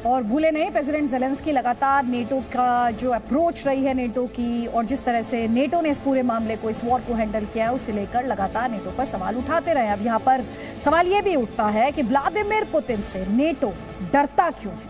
और भूले नहीं, प्रेसिडेंट ज़ेलेंस्की लगातार नेटो का जो अप्रोच रही है नेटो की, और जिस तरह से नेटो ने इस पूरे मामले को, इस वॉर को हैंडल किया है, उसे लेकर लगातार नेटो पर सवाल उठाते रहे। अब यहाँ पर सवाल ये भी उठता है कि व्लादिमीर पुतिन से नेटो डरता क्यों है?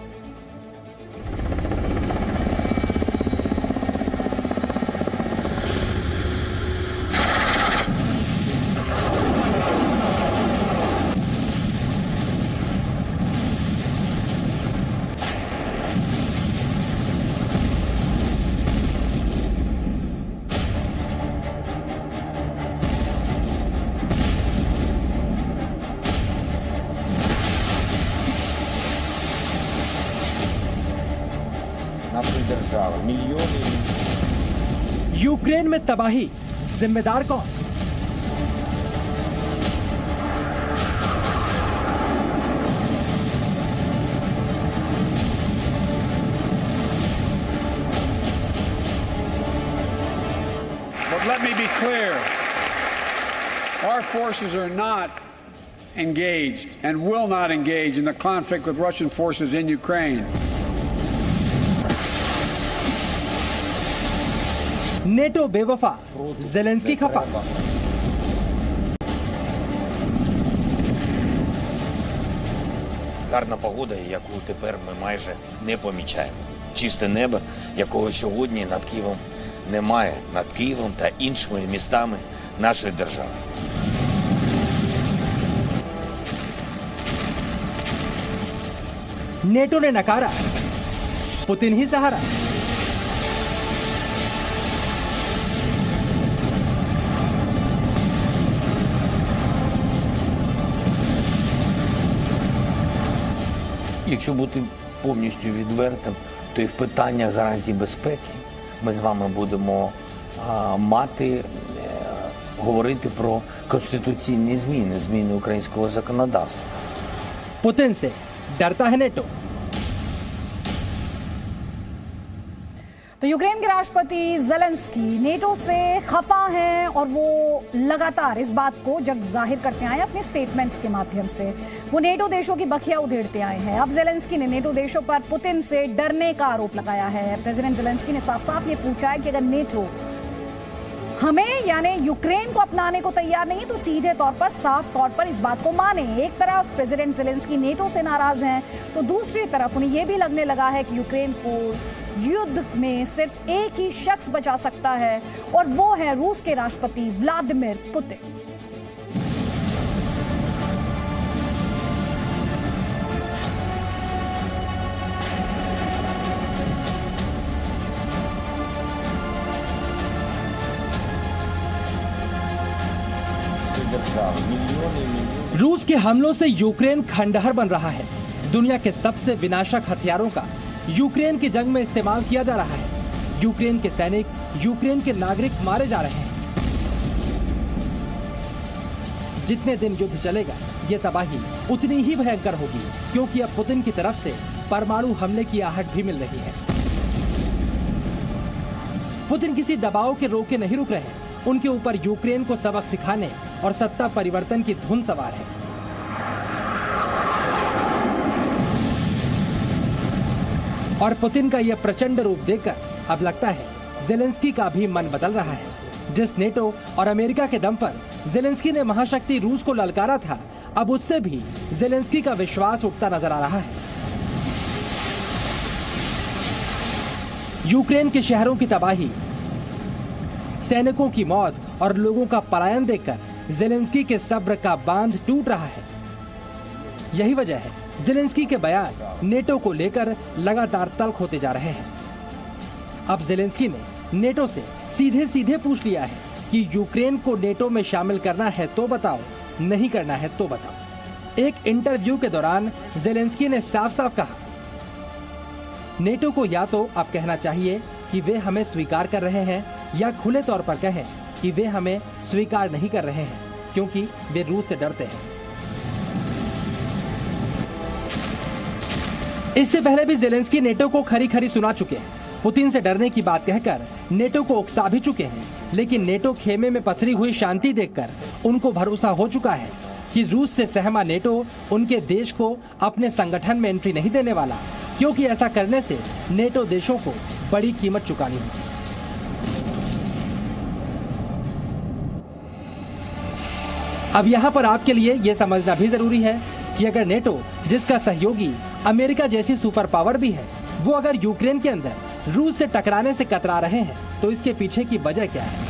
यूक्रेन में तबाही, जिम्मेदार कौन? But let me be clear, our forces are not engaged and will not engage in the conflict with Russian forces in Ukraine. NATO बेवफा, ज़ेलेंस्की खफा। Гарна погода, яку тепер ми майже не помічаємо. Чисте небо, якого сьогодні над Києвом немає, над Києвом та іншими містами нашої держави. नेटो ने नकारा, पुतिन ही सहारा। Якщо бути повністю відвертим, то і в питаннях гарантій безпеки ми з вами будемо говорити про конституційні зміни, зміни українського законодавства. पुतिन से डरता है नेटो। तो यूक्रेन के राष्ट्रपति ज़ेलेंस्की नेटो से खफा हैं और वो लगातार इस बात को जग जाहिर करते आए अपने स्टेटमेंट्स के माध्यम से। वो नेटो देशों की बखिया उधेड़ते आए हैं। अब ज़ेलेंस्की ने नेटो देशों पर पुतिन से डरने का आरोप लगाया है। प्रेसिडेंट ज़ेलेंस्की ने साफ साफ ये पूछा है कि अगर नेटो हमें यानी यूक्रेन को अपनाने को तैयार नहीं तो सीधे तौर पर, साफ तौर पर इस बात को माने। एक तरफ प्रेसिडेंट ज़ेलेंस्की नेटो से नाराज हैं, तो दूसरी तरफ उन्हें यह भी लगने लगा है कि यूक्रेन को युद्ध में सिर्फ एक ही शख्स बचा सकता है, और वो है रूस के राष्ट्रपति व्लादिमीर पुतिन। रूस के हमलों से यूक्रेन खंडहर बन रहा है। दुनिया के सबसे विनाशक हथियारों का यूक्रेन की जंग में इस्तेमाल किया जा रहा है। यूक्रेन के सैनिक, यूक्रेन के नागरिक मारे जा रहे हैं। जितने दिन युद्ध चलेगा, ये तबाही उतनी ही भयंकर होगी, क्योंकि अब पुतिन की तरफ से परमाणु हमले की आहट भी मिल रही है। पुतिन किसी दबाव के रोके नहीं रुक रहे हैं। उनके ऊपर यूक्रेन को सबक सिखाने और सत्ता परिवर्तन की धुन सवार है। और पुतिन का यह प्रचंड रूप देखकर अब लगता है ज़ेलेंस्की का भी मन बदल रहा है। जिस नेटो और अमेरिका के दम पर ज़ेलेंस्की ने महाशक्ति रूस को ललकारा था, अब उससे भी ज़ेलेंस्की का विश्वास उठता नजर आ रहा है। यूक्रेन के शहरों की तबाही, सैनिकों की मौत और लोगों का पलायन देखकर ज़ेलेंस्की के सब्र का बांध टूट रहा है। यही वजह है ज़ेलेंस्की के बयान नेटो को लेकर लगातार तल्ख होते जा रहे हैं। अब ज़ेलेंस्की ने नेटो से सीधे सीधे पूछ लिया है कि यूक्रेन को नेटो में शामिल करना है तो बताओ, नहीं करना है तो बताओ। एक इंटरव्यू के दौरान ज़ेलेंस्की ने साफ साफ कहा, नेटो को या तो अब कहना चाहिए कि वे हमें स्वीकार कर रहे हैं, या खुले तौर पर कहें कि वे हमें स्वीकार नहीं कर रहे हैं, क्योंकि वे रूस से डरते हैं। इससे पहले भी ज़ेलेंस्की नेटो को खरी खरी सुना चुके हैं। पुतिन से डरने की बात कहकर नेटो को उकसा भी चुके हैं, लेकिन नेटो खेमे में पसरी हुई शांति देखकर उनको भरोसा हो चुका है कि रूस से सहमा नेटो उनके देश को अपने संगठन में एंट्री नहीं देने वाला। क्योंकि ऐसा करने से नेटो देशों को बड़ी कीमत चुकानी होगी। अब यहाँ पर आपके लिए यह समझना भी जरूरी है कि अगर नेटो, जिसका सहयोगी अमेरिका जैसी सुपर पावर भी है, वो अगर यूक्रेन के अंदर रूस से टकराने से कतरा रहे हैं तो इसके पीछे की वजह क्या है?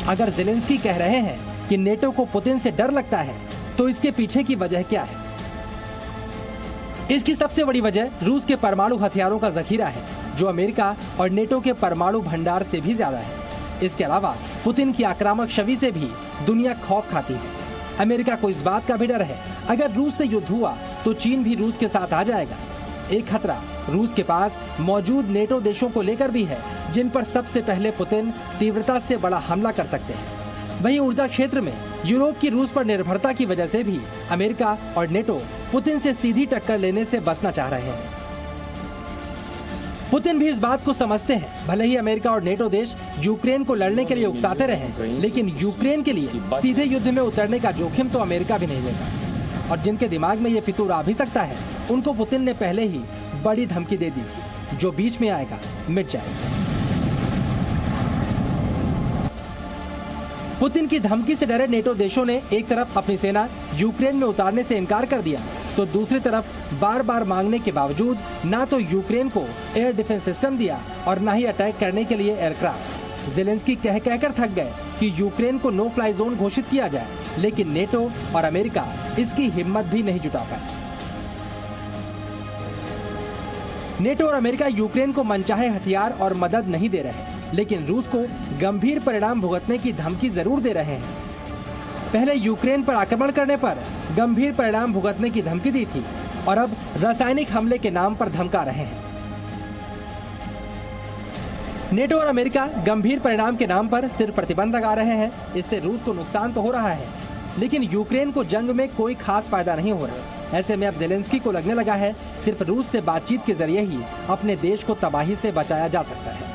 अगर ज़ेलेंस्की कह रहे हैं कि नेटो को पुतिन से डर लगता है तो इसके पीछे की वजह क्या है? इसकी सबसे बड़ी वजह रूस के परमाणु हथियारों का जखीरा है, जो अमेरिका और नेटो के परमाणु भंडार से भी ज्यादा है। इसके अलावा पुतिन की आक्रामक छवि से भी दुनिया खौफ खाती है। अमेरिका को इस बात का भी डर है, अगर रूस से युद्ध हुआ तो चीन भी रूस के साथ आ जाएगा। एक खतरा रूस के पास मौजूद नेटो देशों को लेकर भी है, जिन पर सबसे पहले पुतिन तीव्रता से बड़ा हमला कर सकते हैं। वहीं ऊर्जा क्षेत्र में यूरोप की रूस पर निर्भरता की वजह से भी अमेरिका और नेटो पुतिन से सीधी टक्कर लेने से बचना चाह रहे हैं। पुतिन भी इस बात को समझते हैं, भले ही अमेरिका और नेटो देश यूक्रेन को लड़ने के लिए उकसाते रहे, लेकिन यूक्रेन के लिए सीधे युद्ध में उतरने का जोखिम तो अमेरिका भी नहीं लेगा। और जिनके दिमाग में ये फितूर आ भी सकता है, उनको पुतिन ने पहले ही बड़ी धमकी दे दी थी, जो बीच में आएगा मिट जाएगा। पुतिन की धमकी से डरे नेटो देशों ने एक तरफ अपनी सेना यूक्रेन में उतारने से इनकार कर दिया, तो दूसरी तरफ बार बार मांगने के बावजूद ना तो यूक्रेन को एयर डिफेंस सिस्टम दिया और ना ही अटैक करने के लिए एयरक्राफ्ट। ज़ेलेंस्की कह कहकर थक गए कि यूक्रेन को नो फ्लाई जोन घोषित किया जाए, लेकिन नेटो और अमेरिका इसकी हिम्मत भी नहीं जुटा पाए। नेटो और अमेरिका यूक्रेन को मनचाहे हथियार और मदद नहीं दे रहे, लेकिन रूस को गंभीर परिणाम भुगतने की धमकी जरूर दे रहे हैं। पहले यूक्रेन पर आक्रमण करने पर गंभीर परिणाम भुगतने की धमकी दी थी और अब रासायनिक हमले के नाम पर धमका रहे हैं। नेटो और अमेरिका गंभीर परिणाम के नाम पर सिर्फ प्रतिबंध लगा रहे हैं। इससे रूस को नुकसान तो हो रहा है, लेकिन यूक्रेन को जंग में कोई खास फायदा नहीं हो रहा। ऐसे में अब ज़ेलेंस्की को लगने लगा है सिर्फ रूस से बातचीत के जरिए ही अपने देश को तबाही से बचाया जा सकता है।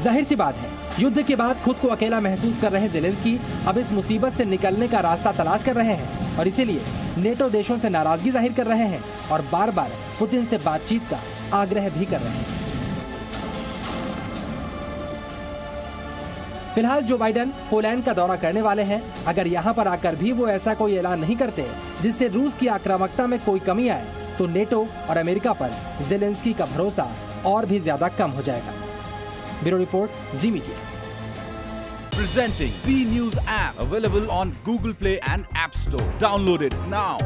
जाहिर सी बात है, युद्ध के बाद खुद को अकेला महसूस कर रहे ज़ेलेंस्की अब इस मुसीबत से निकलने का रास्ता तलाश कर रहे हैं और इसीलिए नेटो देशों से नाराजगी जाहिर कर रहे हैं और बार बार पुतिन से बातचीत का आग्रह भी कर रहे हैं। फिलहाल जो बाइडेन पोलैंड का दौरा करने वाले हैं। अगर यहाँ पर आकर भी वो ऐसा कोई ऐलान नहीं करते जिससे रूस की आक्रामकता में कोई कमी आए, तो नेटो और अमेरिका पर ज़ेलेंस्की का भरोसा और भी ज्यादा कम हो जाएगा। Bureau report, ji media. Presenting B News app, available on Google Play and App Store. Download it now.